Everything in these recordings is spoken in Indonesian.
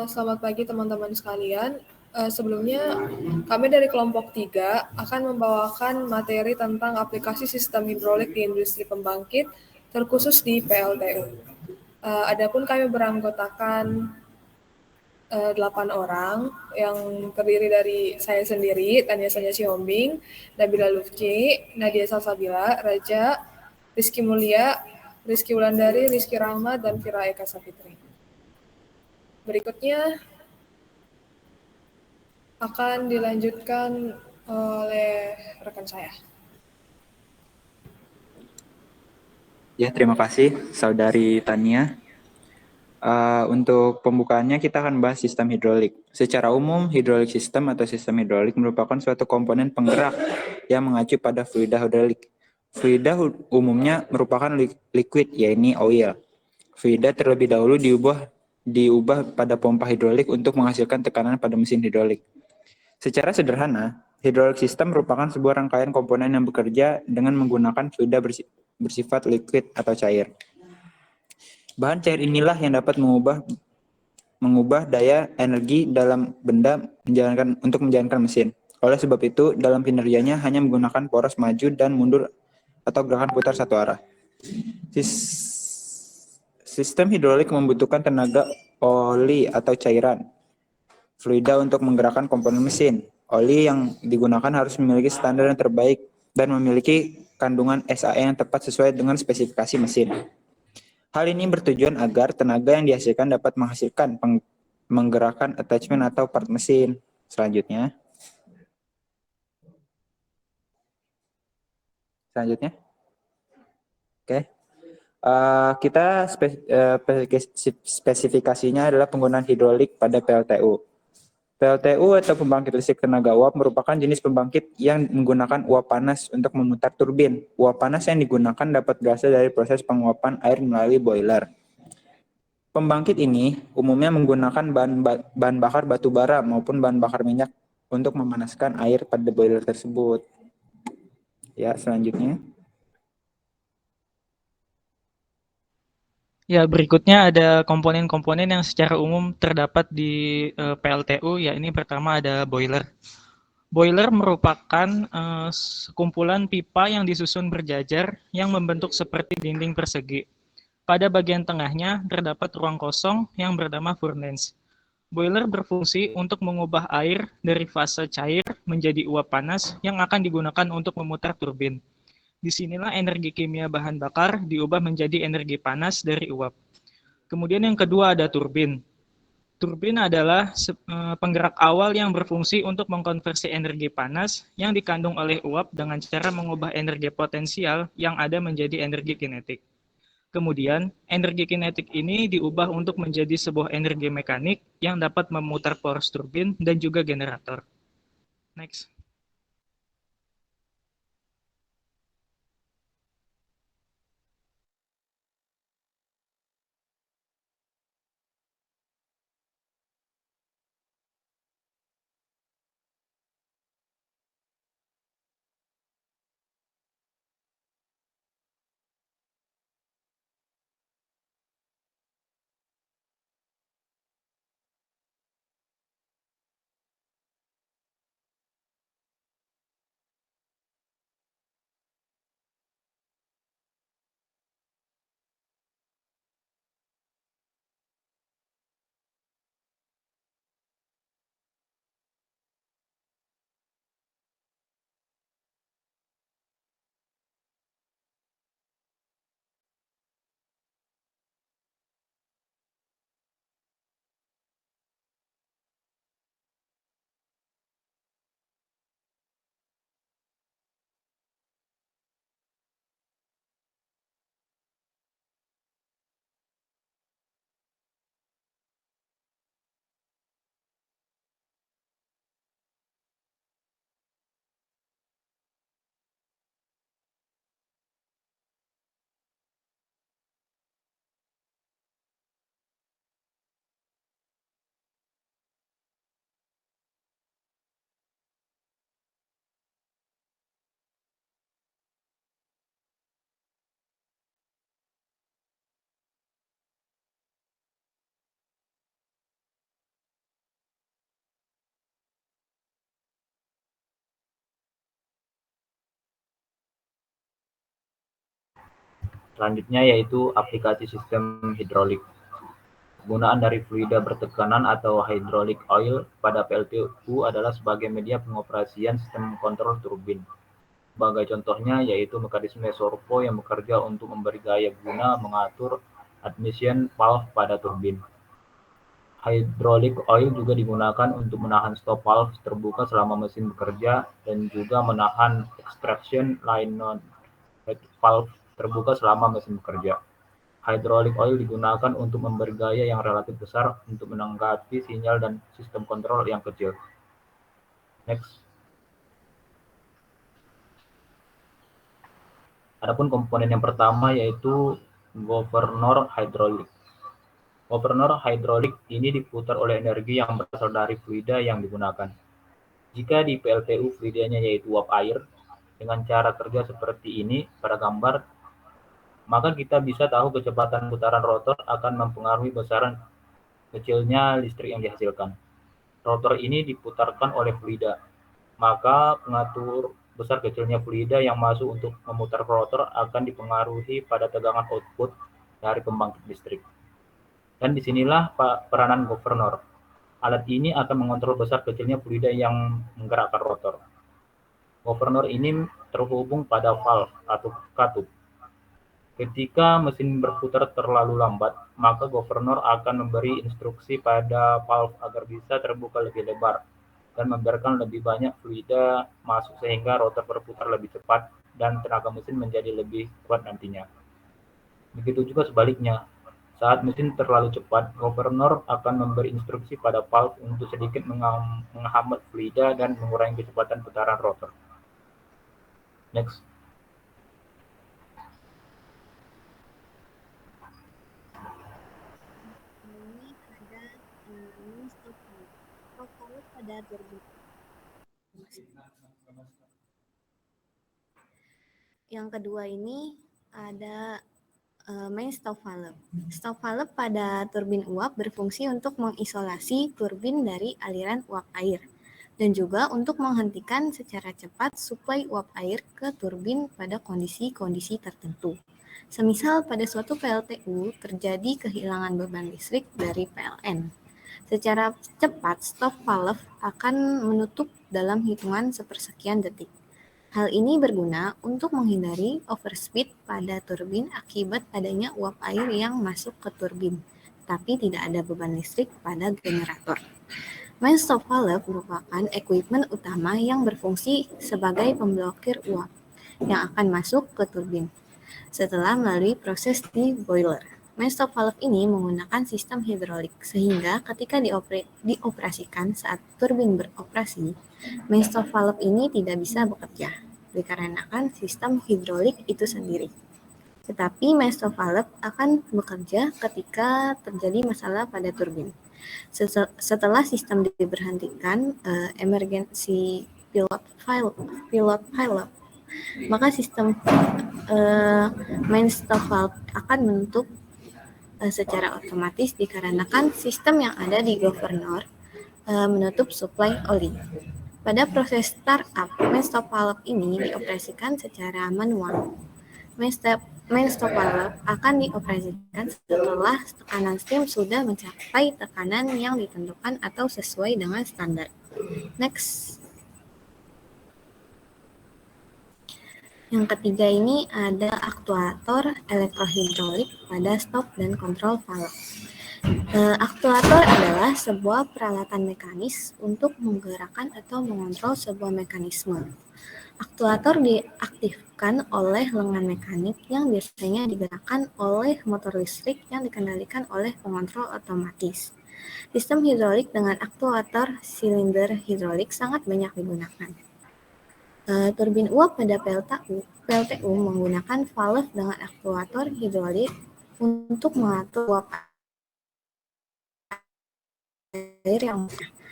Selamat pagi teman-teman sekalian. Sebelumnya kami dari kelompok 3 akan membawakan materi tentang aplikasi sistem hidrolik di industri pembangkit terkhusus di PLTU. Adapun kami beranggotakan 8 orang yang terdiri dari saya sendiri, Tania Sanja Sihombing, Nabila Lufci, Nadia Salsabila, Raja, Rizky Mulia, Rizky Wulandari, Rizky Rahmat, dan Vira Eka Sapitri. Berikutnya akan dilanjutkan oleh rekan saya. Ya, terima kasih Saudari Tania. Untuk pembukaannya kita akan bahas sistem hidrolik. Secara umum, hidrolik sistem atau sistem hidrolik merupakan suatu komponen penggerak yang mengacu pada fluida hidrolik. Fluida umumnya merupakan liquid, yaitu oil. Fluida terlebih dahulu diubah pada pompa hidrolik untuk menghasilkan tekanan pada mesin hidrolik. Secara sederhana, hidrolik sistem merupakan sebuah rangkaian komponen yang bekerja dengan menggunakan fluida bersifat liquid atau cair. Bahan cair inilah yang dapat mengubah daya energi dalam benda untuk menjalankan mesin. Oleh sebab itu, dalam kinerjanya hanya menggunakan poros maju dan mundur atau gerakan putar satu arah. Sistem hidrolik membutuhkan tenaga oli atau cairan fluida untuk menggerakkan komponen mesin. Oli yang digunakan harus memiliki standar yang terbaik dan memiliki kandungan SAE yang tepat sesuai dengan spesifikasi mesin. Hal ini bertujuan agar tenaga yang dihasilkan dapat menghasilkan menggerakkan attachment atau part mesin. Selanjutnya. Oke. Kita spesifikasinya adalah penggunaan hidrolik pada PLTU. PLTU atau pembangkit listrik tenaga uap merupakan jenis pembangkit yang menggunakan uap panas untuk memutar turbin. Uap panas yang digunakan dapat berasal dari proses penguapan air melalui boiler. Pembangkit ini umumnya menggunakan bahan bakar batu bara maupun bahan bakar minyak untuk memanaskan air pada boiler tersebut. Ya, selanjutnya. Ya, berikutnya ada komponen-komponen yang secara umum terdapat di PLTU, ya ini pertama ada boiler. Boiler merupakan sekumpulan pipa yang disusun berjajar yang membentuk seperti dinding persegi. Pada bagian tengahnya terdapat ruang kosong yang bernama furnace. Boiler berfungsi untuk mengubah air dari fase cair menjadi uap panas yang akan digunakan untuk memutar turbin. Disinilah energi kimia bahan bakar diubah menjadi energi panas dari uap. Kemudian yang kedua ada turbin. Turbin adalah penggerak awal yang berfungsi untuk mengkonversi energi panas yang dikandung oleh uap dengan cara mengubah energi potensial yang ada menjadi energi kinetik. Kemudian, energi kinetik ini diubah untuk menjadi sebuah energi mekanik yang dapat memutar poros turbin dan juga generator. Next. Selanjutnya yaitu aplikasi sistem hidrolik. Penggunaan dari fluida bertekanan atau hydraulic oil pada PLTU adalah sebagai media pengoperasian sistem kontrol turbin. Sebagai contohnya yaitu mekanisme servo yang bekerja untuk memberi gaya guna mengatur admission valve pada turbin. Hydraulic oil juga digunakan untuk menahan stop valve terbuka selama mesin bekerja dan juga menahan extraction line valve terbuka selama mesin bekerja. Hydraulic oil digunakan untuk memberi gaya yang relatif besar untuk menanggapi sinyal dan sistem kontrol yang kecil. Next. Adapun komponen yang pertama yaitu governor hydraulic. Governor hydraulic ini diputar oleh energi yang berasal dari fluida yang digunakan. Jika di PLTU fluidanya yaitu uap air, dengan cara kerja seperti ini pada gambar, maka kita bisa tahu kecepatan putaran rotor akan mempengaruhi besaran kecilnya listrik yang dihasilkan. Rotor ini diputarkan oleh fluida, maka pengatur besar kecilnya fluida yang masuk untuk memutar rotor akan dipengaruhi pada tegangan output dari pembangkit listrik. Dan disinilah peranan governor. Alat ini akan mengontrol besar kecilnya fluida yang menggerakkan rotor. Governor ini terhubung pada valve atau katup. Ketika mesin berputar terlalu lambat, maka governor akan memberi instruksi pada valve agar bisa terbuka lebih lebar dan membiarkan lebih banyak fluida masuk sehingga rotor berputar lebih cepat dan tenaga mesin menjadi lebih kuat nantinya. Begitu juga sebaliknya, saat mesin terlalu cepat, governor akan memberi instruksi pada valve untuk sedikit menghambat fluida dan mengurangi kecepatan putaran rotor. Next. Pada turbin. Yang kedua ini ada main stop valve. Stop valve pada turbin uap berfungsi untuk mengisolasi turbin dari aliran uap air dan juga untuk menghentikan secara cepat suplai uap air ke turbin pada kondisi-kondisi tertentu. Semisal pada suatu PLTU terjadi kehilangan beban listrik dari PLN. Secara cepat, stop valve akan menutup dalam hitungan sepersekian detik. Hal ini berguna untuk menghindari overspeed pada turbin akibat adanya uap air yang masuk ke turbin, tapi tidak ada beban listrik pada generator. Main stop valve merupakan equipment utama yang berfungsi sebagai pemblokir uap yang akan masuk ke turbin setelah melalui proses di boiler. Main stop valve ini menggunakan sistem hidrolik, sehingga ketika dioperasikan saat turbin beroperasi, main stop valve ini tidak bisa bekerja, dikarenakan sistem hidrolik itu sendiri. Tetapi main stop valve akan bekerja ketika terjadi masalah pada turbin. Setelah sistem diberhentikan, emergency pilot valve, maka sistem main stop valve akan menutup secara otomatis dikarenakan sistem yang ada di governor menutup suplai oli. Pada proses startup, main stop valve ini dioperasikan secara manual. Main stop valve akan dioperasikan setelah tekanan steam sudah mencapai tekanan yang ditentukan atau sesuai dengan standar. Next. Yang ketiga ini ada aktuator elektrohidrolik pada stop dan kontrol valve. Aktuator adalah sebuah peralatan mekanis untuk menggerakkan atau mengontrol sebuah mekanisme. Aktuator diaktifkan oleh lengan mekanik yang biasanya digerakkan oleh motor listrik yang dikendalikan oleh pengontrol otomatis. Sistem hidrolik dengan aktuator silinder hidrolik sangat banyak digunakan. Turbin uap pada PLTU menggunakan valve dengan aktuator hidrolik untuk mengatur uap air yang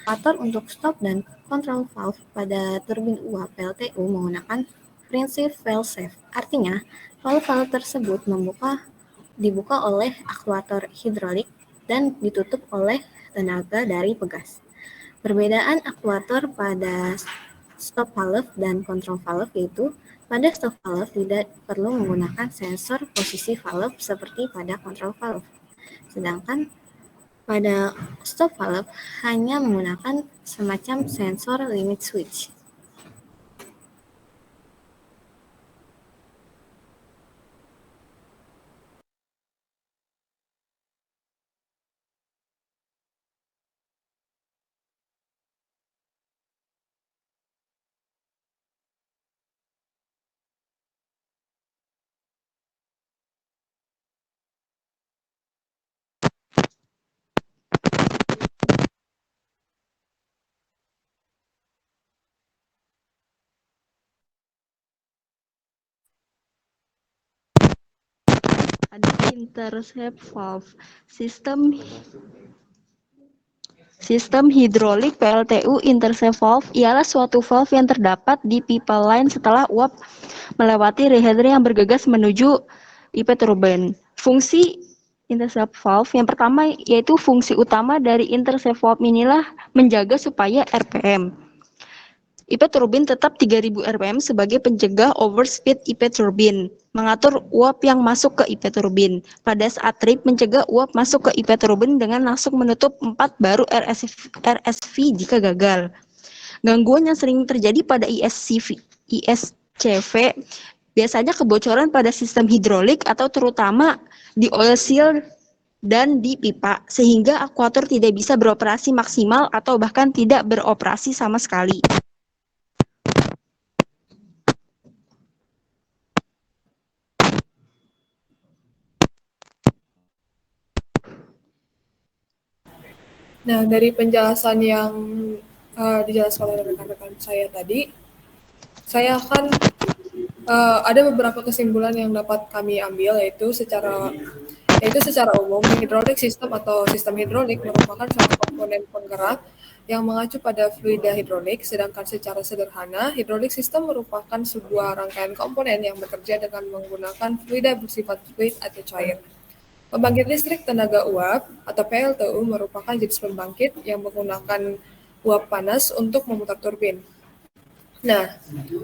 aktuator untuk stop dan kontrol valve pada turbin uap PLTU menggunakan prinsip fail-safe. Artinya, valve-valve tersebut dibuka oleh aktuator hidrolik dan ditutup oleh tenaga dari pegas. Perbedaan aktuator pada stop valve dan control valve, yaitu pada stop valve tidak perlu menggunakan sensor posisi valve seperti pada control valve. Sedangkan pada stop valve hanya menggunakan semacam sensor limit switch. Ada intercept valve. Sistem hidrolik PLTU intercept valve ialah suatu valve yang terdapat di pipa line setelah uap melewati rehedra yang bergegas menuju IP turbin. Fungsi intercept valve yang pertama yaitu fungsi utama dari intercept valve inilah menjaga supaya RPM IP turbin tetap 3000 RPM sebagai pencegah overspeed IP turbin, mengatur uap yang masuk ke IP turbin. Pada saat trip, mencegah uap masuk ke IP turbin dengan langsung menutup 4 baru RSV jika gagal. Gangguan yang sering terjadi pada ISCV biasanya kebocoran pada sistem hidrolik atau terutama di oil seal dan di pipa, sehingga akuator tidak bisa beroperasi maksimal atau bahkan tidak beroperasi sama sekali. Nah, dari penjelasan yang dijelaskan oleh rekan-rekan saya tadi, saya akan ada beberapa kesimpulan yang dapat kami ambil, yaitu secara umum, hidrolik sistem atau sistem hidrolik merupakan suatu komponen penggerak yang mengacu pada fluida hidrolik, sedangkan secara sederhana, hidrolik sistem merupakan sebuah rangkaian komponen yang bekerja dengan menggunakan fluida bersifat fluid atau cair. Pembangkit listrik tenaga uap atau PLTU merupakan jenis pembangkit yang menggunakan uap panas untuk memutar turbin. Nah,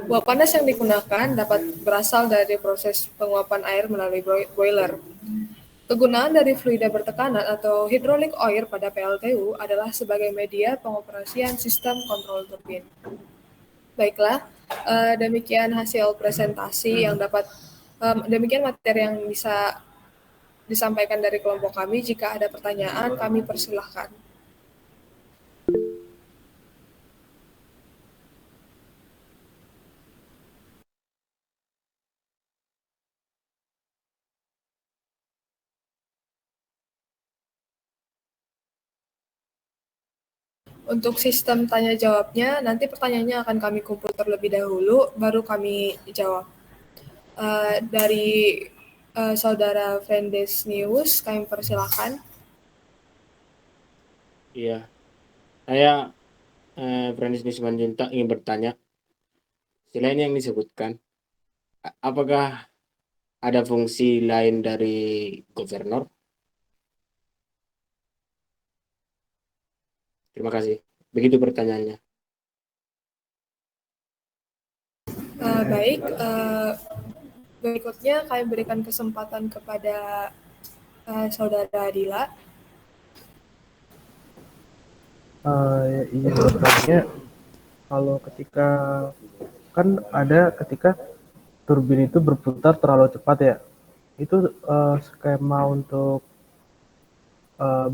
uap panas yang digunakan dapat berasal dari proses penguapan air melalui boiler. Kegunaan dari fluida bertekanan atau hydraulic oil pada PLTU adalah sebagai media pengoperasian sistem kontrol turbin. Baiklah, demikian hasil presentasi yang demikian materi yang bisa disampaikan dari kelompok kami. Jika ada pertanyaan, kami persilahkan. Untuk sistem tanya jawabnya, nanti pertanyaannya akan kami kumpul terlebih dahulu, baru kami jawab. Dari Saudara Vendes News, kami persilahkan. Iya, saya Francis Nismanjunta ingin bertanya, selain yang disebutkan, apakah ada fungsi lain dari governor? Terima kasih. Begitu pertanyaannya. Baik, berikutnya kami berikan kesempatan kepada Saudara Adila. Ingin bertanya, kalau ketika turbin itu berputar terlalu cepat ya, itu skema untuk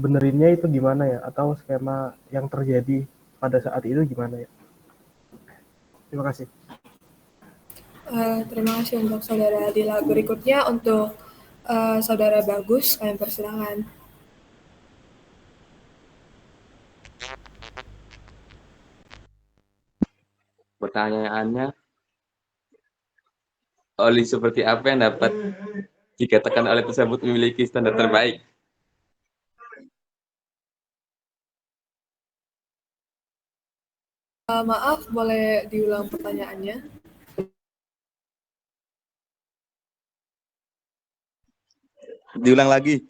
benerinnya itu gimana ya, atau skema yang terjadi pada saat itu gimana ya? Terima kasih. Terima kasih untuk Saudara Adila. Berikutnya untuk Saudara Bagus, kami persilakan. Pertanyaannya, oli seperti apa yang dapat dikatakan oli tersebut memiliki standar terbaik? Maaf, boleh diulang pertanyaannya? Diulang lagi.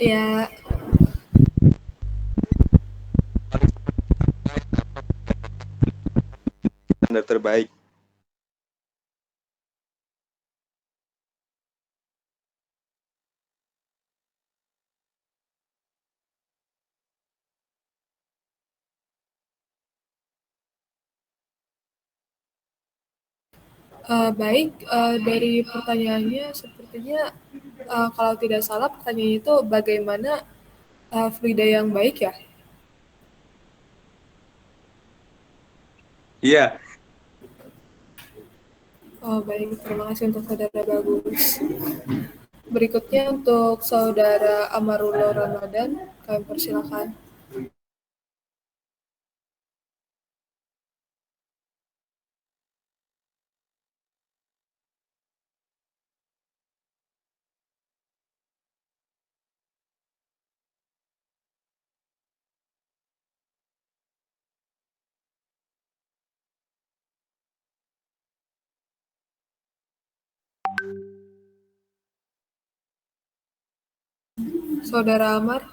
Ya. standar terbaik. Baik, dari pertanyaannya sepertinya kalau tidak salah pertanyaannya itu bagaimana fluida yang baik ya? Iya, Oh, baik, terima kasih untuk saudara Bagus. Berikutnya untuk saudara Amarullah Ramadan, kami persilakan. Saudara Amar,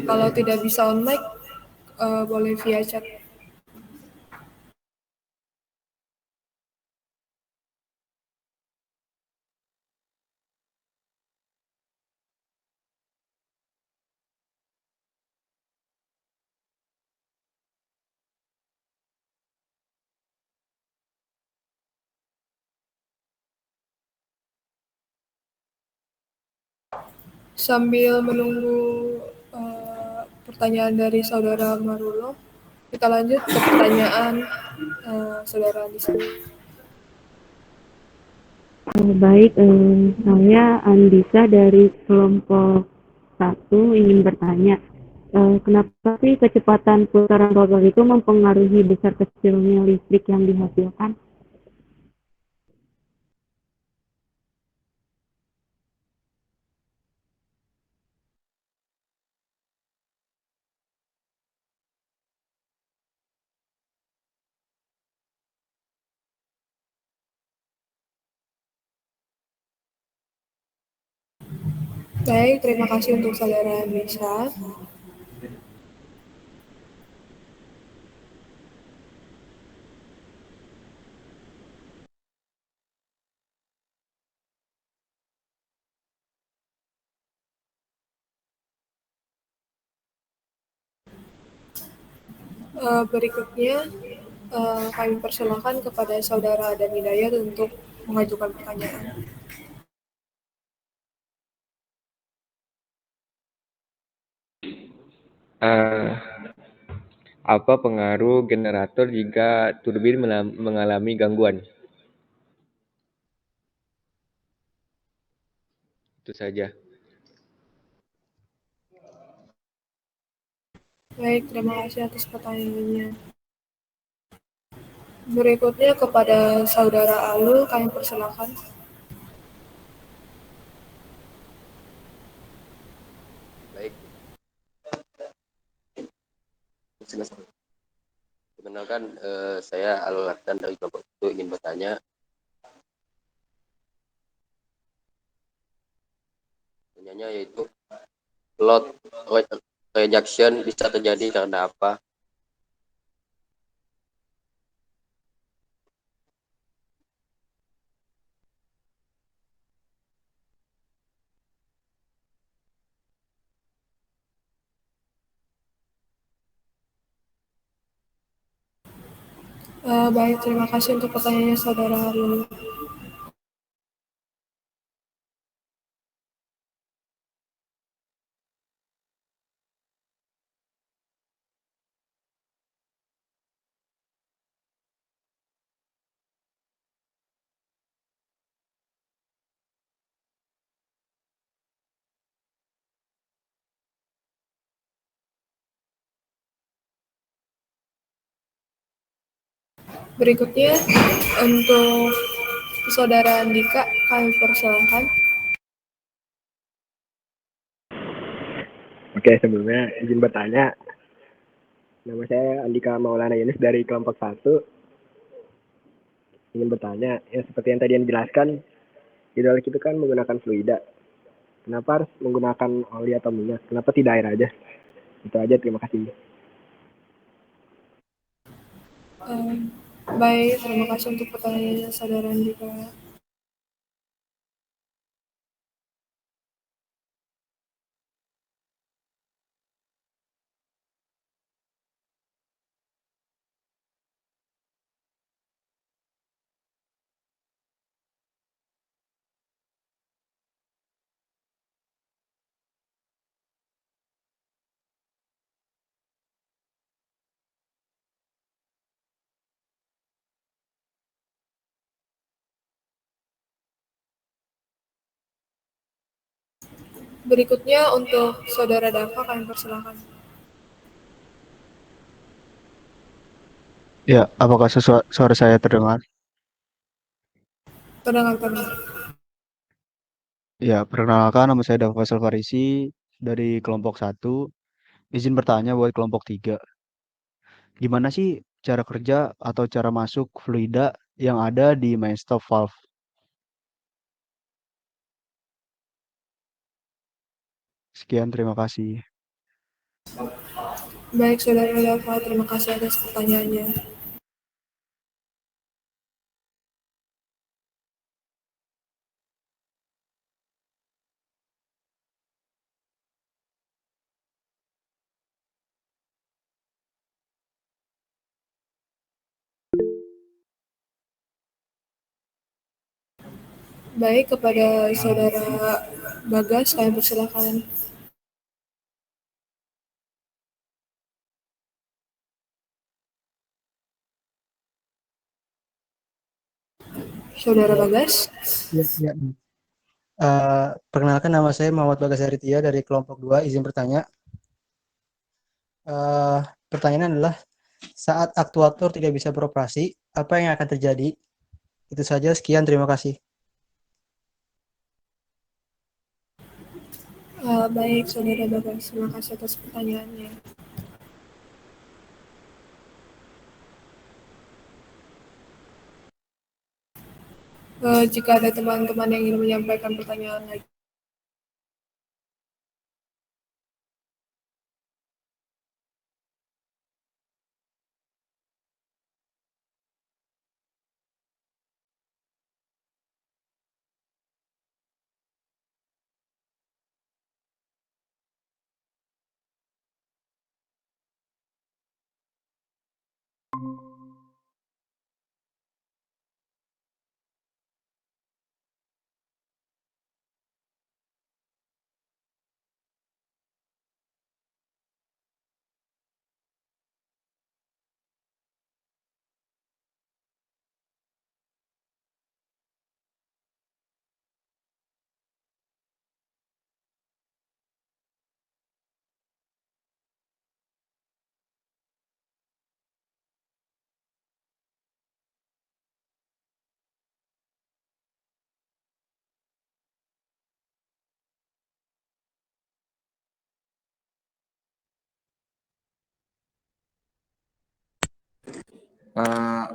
kalau tidak bisa on mic, boleh via chat. Sambil menunggu pertanyaan dari saudara Marullo, kita lanjut ke pertanyaan saudara Anissa. Baik, saya Andisa dari kelompok 1 ingin bertanya, kenapa sih kecepatan putaran rotor itu mempengaruhi besar kecilnya listrik yang dihasilkan? Baik, terima kasih untuk saudara Anissa. Berikutnya kami persilakan kepada saudara Adam Hidayat untuk mengajukan pertanyaan. Apa pengaruh generator jika turbin mengalami gangguan? Itu saja. Baik, terima kasih atas pertanyaannya. Berikutnya kepada saudara Alul, kami persilakan. baik. Perkenalkan, saya Alul Ardan dari kelompok itu ingin bertanya, pertanyaannya yaitu load rejection bisa terjadi karena apa? Baik, terima kasih untuk pertanyaannya saudara Alul. Berikutnya untuk saudara Andika, kami persilakan. Oke, sebelumnya izin bertanya. Nama saya Andika Maulana Yunus dari kelompok 1. Ingin bertanya, ya seperti yang tadi yang dijelaskan, hidrolik itu kan menggunakan fluida. Kenapa harus menggunakan oli atau minyak? Kenapa tidak air aja? Itu aja, terima kasih. Baik, terima kasih untuk pertanyaannya Saudara Andika. Berikutnya untuk Saudara Dava, kami persilakan. Ya, apakah suara saya terdengar? Terdengar. Ya, perkenalkan nama saya Dava Faisal Farisi dari kelompok 1. Izin bertanya buat kelompok 3. Gimana sih cara kerja atau cara masuk fluida yang ada di main stop valve? Sekian, terima kasih. Baik, Saudara Dava, terima kasih atas pertanyaannya. Baik, kepada Saudara Bagas, kami persilakan. Saudara Bagas. Ya. Perkenalkan nama saya Muhammad Bagas Haritia dari kelompok 2. Izin bertanya. Pertanyaan adalah saat aktuator tidak bisa beroperasi, apa yang akan terjadi? Itu saja. Sekian. Terima kasih. Baik, Saudara Bagas, terima kasih atas pertanyaannya. Jika ada teman-teman yang ingin menyampaikan pertanyaan lagi.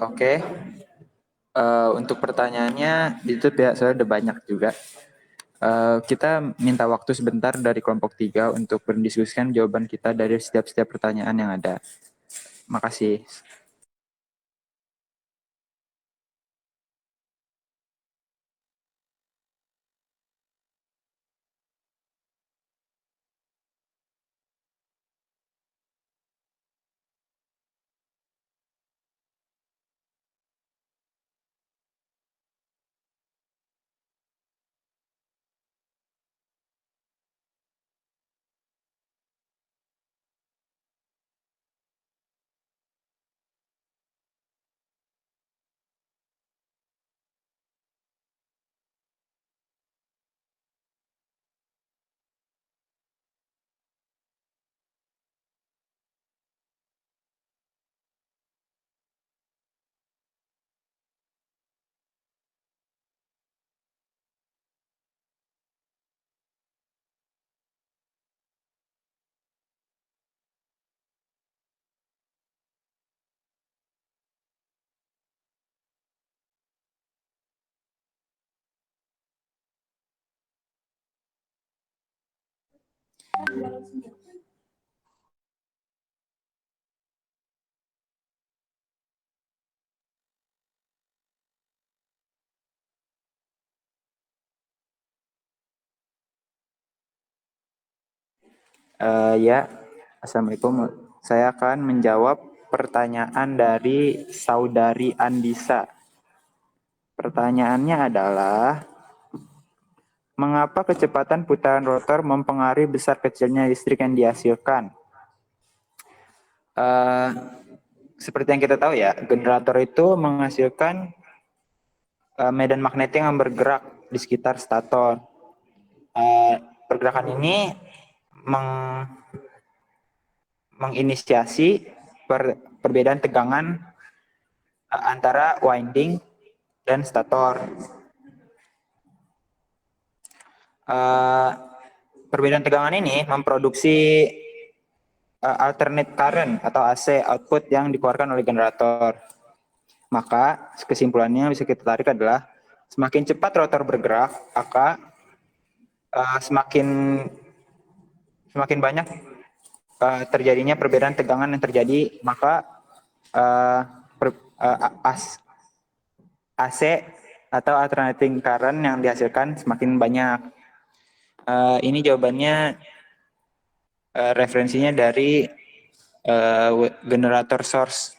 Oke. Untuk pertanyaannya itu pihak saya udah banyak juga. Kita minta waktu sebentar dari kelompok 3 untuk mendiskusikan jawaban kita dari setiap pertanyaan yang ada. Makasih. Ya, Assalamualaikum. Saya akan menjawab pertanyaan dari saudari Andisa. Pertanyaannya adalah, mengapa kecepatan putaran rotor mempengaruhi besar kecilnya listrik yang dihasilkan? Seperti yang kita tahu ya, generator itu menghasilkan medan magnetik yang bergerak di sekitar stator. Pergerakan ini menginisiasi perbedaan tegangan antara winding dan stator. Perbedaan tegangan ini memproduksi alternate current atau AC output yang dikeluarkan oleh generator. Maka kesimpulannya bisa kita tarik adalah semakin cepat rotor bergerak, maka semakin banyak terjadinya perbedaan tegangan yang terjadi, maka AC atau alternating current yang dihasilkan semakin banyak. Ini jawabannya referensinya dari generator source.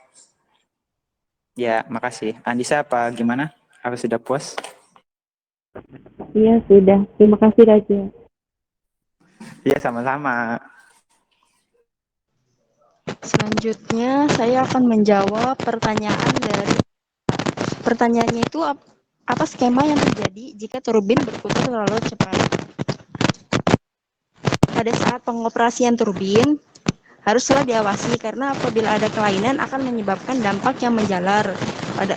Ya, makasih. Andisa apa gimana? Apa sudah puas? Iya, sudah. Terima kasih, Raja. Iya, sama-sama. Selanjutnya saya akan menjawab pertanyaannya itu apa skema yang terjadi jika turbin berputar terlalu cepat. Pada saat pengoperasian turbin haruslah diawasi karena apabila ada kelainan akan menyebabkan dampak yang menjalar pada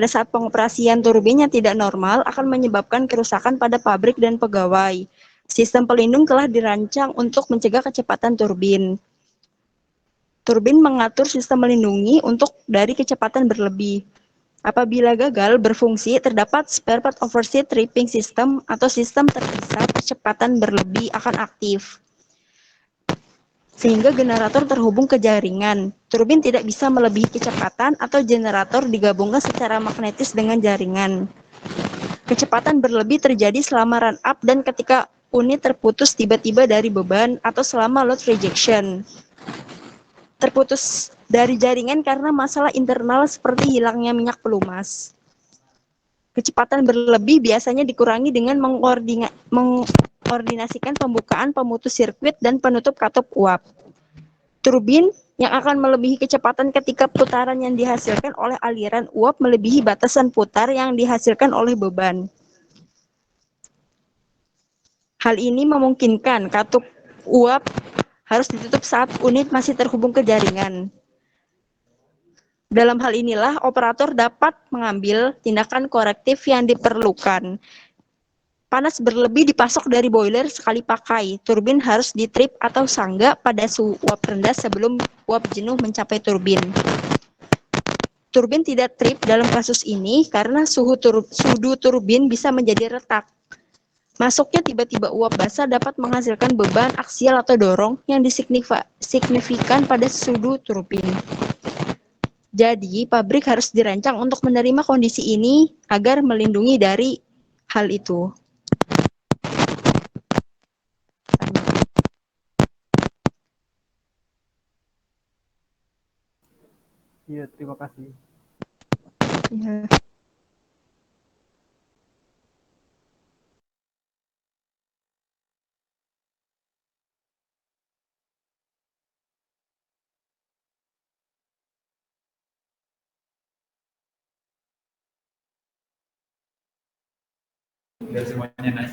saat pengoperasian turbin yang tidak normal akan menyebabkan kerusakan pada pabrik dan pegawai. Sistem pelindung telah dirancang untuk mencegah kecepatan turbin. Turbin mengatur sistem melindungi dari kecepatan berlebih. Apabila gagal berfungsi, terdapat spare part overshoot tripping system atau sistem terpisah kecepatan berlebih akan aktif. Sehingga generator terhubung ke jaringan. Turbin tidak bisa melebihi kecepatan atau generator digabungkan secara magnetis dengan jaringan. Kecepatan berlebih terjadi selama run up dan ketika unit terputus tiba-tiba dari beban atau selama load rejection. Terputus dari jaringan karena masalah internal seperti hilangnya minyak pelumas. Kecepatan berlebih biasanya dikurangi dengan mengkoordinasikan pembukaan pemutus sirkuit dan penutup katup uap. Turbin yang akan melebihi kecepatan ketika putaran yang dihasilkan oleh aliran uap melebihi batasan putar yang dihasilkan oleh beban. Hal ini memungkinkan katup uap harus ditutup saat unit masih terhubung ke jaringan. Dalam hal inilah operator dapat mengambil tindakan korektif yang diperlukan. Panas berlebih dipasok dari boiler sekali pakai. Turbin harus ditrip atau sangga pada suhu uap rendah sebelum uap jenuh mencapai turbin. Turbin tidak trip dalam kasus ini karena suhu turbin bisa menjadi retak. Masuknya tiba-tiba uap basah dapat menghasilkan beban aksial atau dorong yang signifikan pada suhu turbin. Jadi, pabrik harus dirancang untuk menerima kondisi ini agar melindungi dari hal itu. Iya, terima kasih. Ya.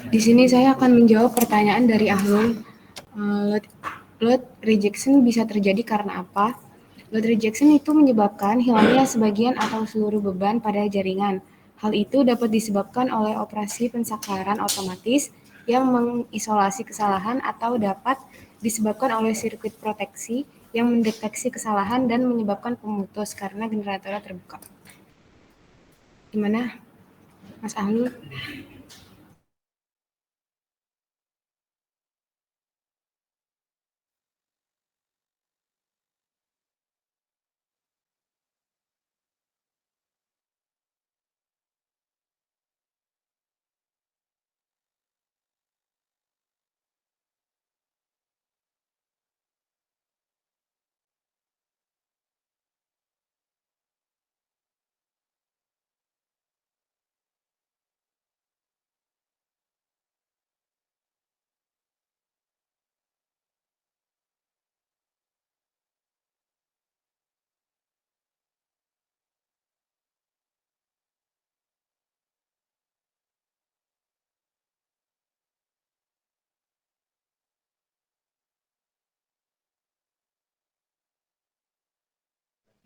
Di sini saya akan menjawab pertanyaan dari Ahlul. Load rejection bisa terjadi karena apa? Load rejection itu menyebabkan hilangnya sebagian atau seluruh beban pada jaringan. Hal itu dapat disebabkan oleh operasi pensakaran otomatis yang mengisolasi kesalahan atau dapat disebabkan oleh sirkuit proteksi yang mendeteksi kesalahan dan menyebabkan pemutus karena generatornya terbuka. Gimana, Mas Ahlul?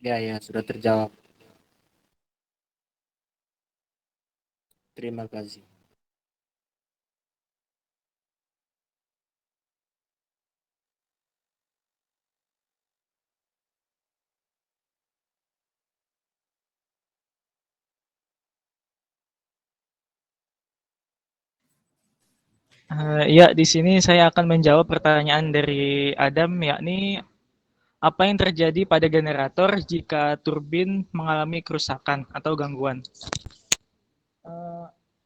Ya, sudah terjawab. Terima kasih. Ya, di sini saya akan menjawab pertanyaan dari Adam, yakni apa yang terjadi pada generator jika turbin mengalami kerusakan atau gangguan?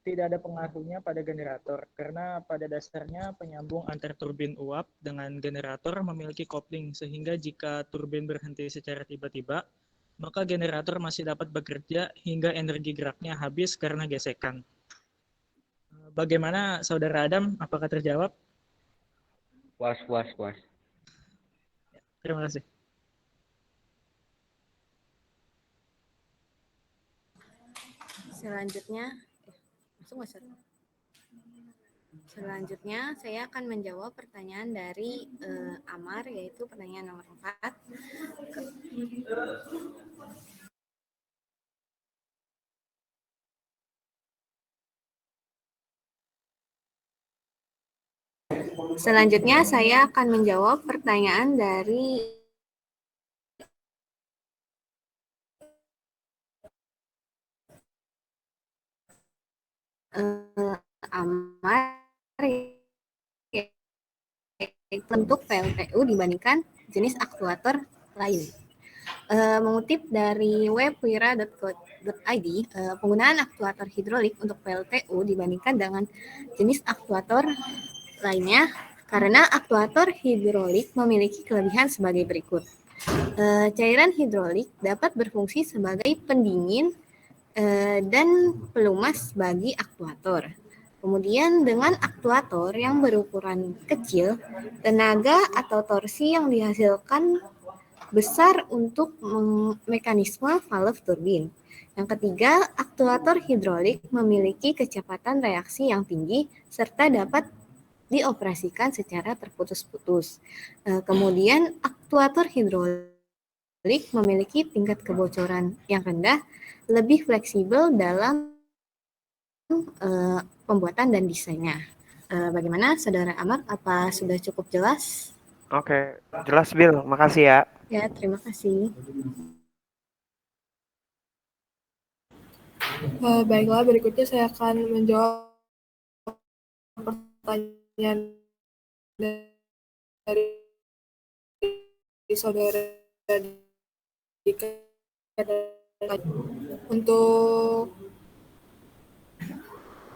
Tidak ada pengaruhnya pada generator, karena pada dasarnya penyambung antar turbin uap dengan generator memiliki kopling, sehingga jika turbin berhenti secara tiba-tiba, maka generator masih dapat bekerja hingga energi geraknya habis karena gesekan. Bagaimana Saudara Adam? Apakah terjawab? Was. Terima kasih. Selanjutnya saya akan menjawab pertanyaan dari Amar, yaitu pertanyaan nomor 4. Selanjutnya saya akan menjawab pertanyaan dari Amar, untuk PLTU dibandingkan jenis aktuator lain. Mengutip dari web wira.co.id, penggunaan aktuator hidrolik untuk PLTU dibandingkan dengan jenis aktuator lainnya karena aktuator hidrolik memiliki kelebihan sebagai berikut. Cairan hidrolik dapat berfungsi sebagai pendingin dan pelumas bagi aktuator. Kemudian dengan aktuator yang berukuran kecil, tenaga atau torsi yang dihasilkan besar untuk mekanisme valve turbin. Yang ketiga, aktuator hidrolik memiliki kecepatan reaksi yang tinggi serta dapat dioperasikan secara terputus-putus. Kemudian aktuator hidrolik memiliki tingkat kebocoran yang rendah, lebih fleksibel dalam pembuatan dan desainnya. Bagaimana Saudara Amar? Apa sudah cukup jelas? Oke, jelas Bill. Makasih ya. Ya, terima kasih. Baiklah, berikutnya saya akan menjawab pertanyaan dari Saudara Dika. Untuk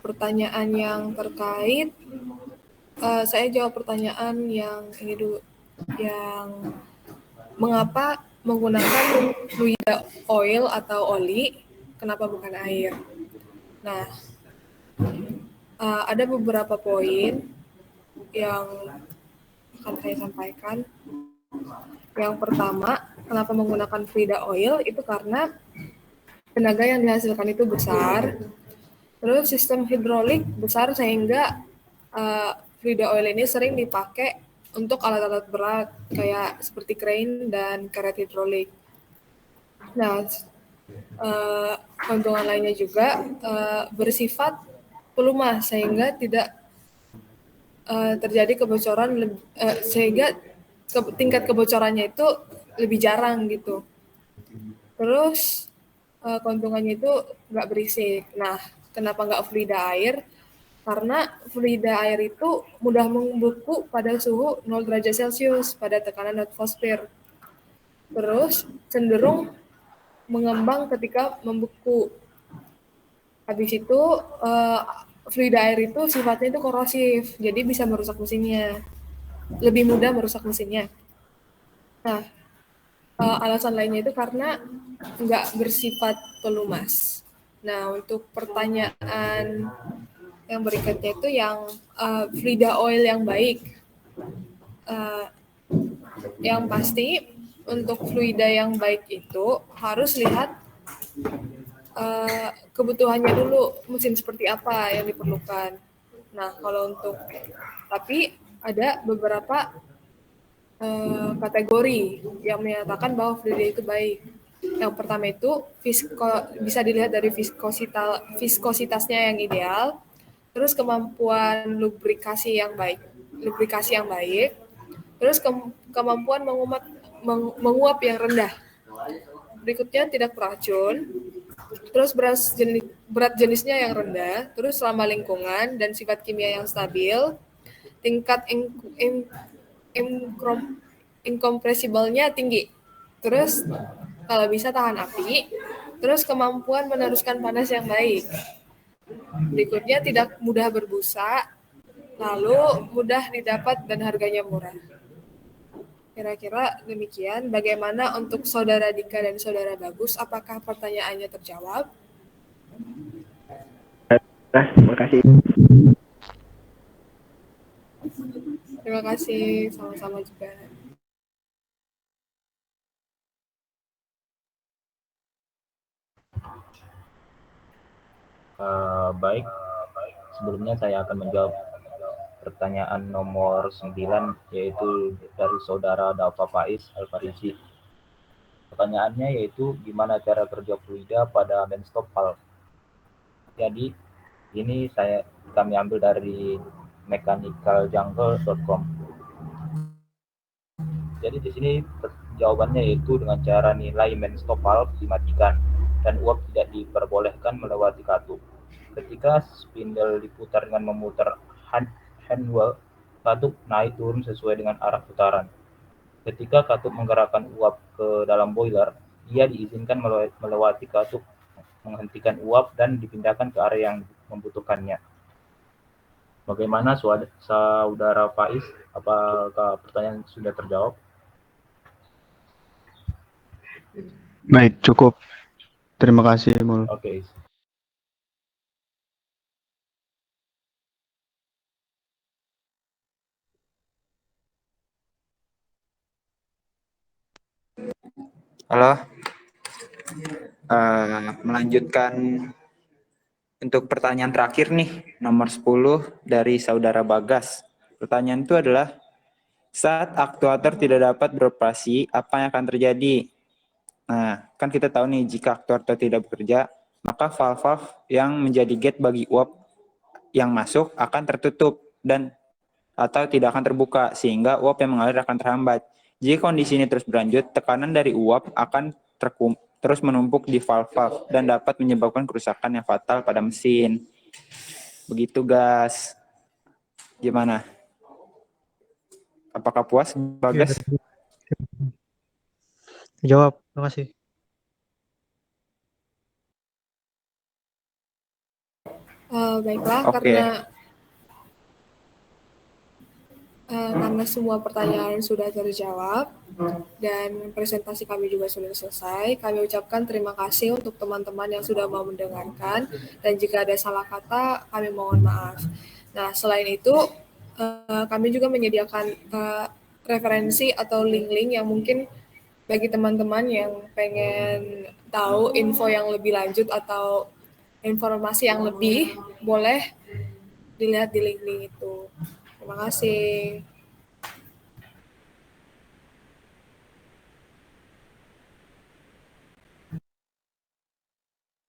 pertanyaan yang terkait, saya jawab pertanyaan yang ini dulu, yang mengapa menggunakan fluida oil atau oli, kenapa bukan air? Nah, ada beberapa poin yang akan saya sampaikan. Yang pertama, kenapa menggunakan fluida oil itu karena tenaga yang dihasilkan itu besar. Terus sistem hidrolik besar sehingga fluida oil ini sering dipakai untuk alat-alat berat kayak seperti crane dan karet hidrolik. Nah, keuntungan lainnya juga bersifat pelumas sehingga tidak terjadi kebocoran, sehingga tingkat kebocorannya itu lebih jarang gitu. Terus keuntungannya itu nggak berisik. Nah, kenapa nggak fluida air? Karena fluida air itu mudah membeku pada suhu 0 derajat Celcius pada tekanan atmosfer. Terus cenderung mengembang ketika membeku. Habis itu fluida air itu sifatnya itu korosif, jadi bisa merusak mesinnya. Lebih mudah merusak mesinnya. Nah, alasan lainnya itu karena nggak bersifat pelumas. Nah, untuk pertanyaan yang berikutnya itu yang fluida oil yang baik. Yang pasti untuk fluida yang baik itu harus lihat kebutuhannya dulu, mesin seperti apa yang diperlukan. Nah, tapi ada beberapa kategori yang menyatakan bahwa fluida itu baik. Yang pertama itu bisa dilihat dari viskositasnya yang ideal, terus kemampuan lubrikasi yang baik, terus kemampuan menguap yang rendah. Berikutnya tidak beracun, terus berat jenisnya yang rendah, terus selama lingkungan dan sifat kimia yang stabil, tingkat incompressible-nya tinggi, terus kalau bisa tahan api, terus kemampuan meneruskan panas yang baik. Berikutnya tidak mudah berbusa, lalu mudah didapat dan harganya murah. Kira-kira demikian. Bagaimana untuk Saudara Dika dan Saudara Bagus? Apakah pertanyaannya terjawab? Terima kasih. Terima kasih, sama-sama juga. Baik, sebelumnya saya akan menjawab pertanyaan nomor 9, yaitu dari Saudara Dava Faiz Al-Farisi. Pertanyaannya yaitu gimana cara kerja fluida pada main stop valve. Jadi ini kami ambil dari mechanicalJungle.com. Jadi di sini jawabannya yaitu dengan cara nilai main stop valve dimatikan dan uap tidak diperbolehkan melewati katup. Ketika spindle diputar dengan memutar handwheel, katup naik turun sesuai dengan arah putaran. Ketika katup menggerakkan uap ke dalam boiler, ia diizinkan melewati katup, menghentikan uap dan dipindahkan ke area yang membutuhkannya. Bagaimana Saudara Faiz? Apakah pertanyaan sudah terjawab? Baik, cukup. Terima kasih, Mul. Oke. Halo. Melanjutkan untuk pertanyaan terakhir nih, nomor 10 dari Saudara Bagas. Pertanyaan itu adalah, saat aktuator tidak dapat beroperasi, apa yang akan terjadi? Nah, kan kita tahu nih, jika aktuator tidak bekerja, maka valve-valve yang menjadi gate bagi uap yang masuk akan tertutup dan atau tidak akan terbuka, sehingga uap yang mengalir akan terhambat. Jika kondisi ini terus berlanjut, tekanan dari uap akan terus menumpuk di valve-valve dan dapat menyebabkan kerusakan yang fatal pada mesin. Begitu, guys. Gimana? Apakah puas, Bagas? Jawab, terima kasih. Baiklah, karena semua pertanyaan sudah terjawab dan presentasi kami juga sudah selesai, kami ucapkan terima kasih untuk teman-teman yang sudah mau mendengarkan, dan jika ada salah kata, kami mohon maaf. Nah, selain itu, kami juga menyediakan referensi atau link-link yang mungkin bagi teman-teman yang pengen tahu info yang lebih lanjut atau informasi yang lebih, boleh dilihat di link-link itu. Terima kasih.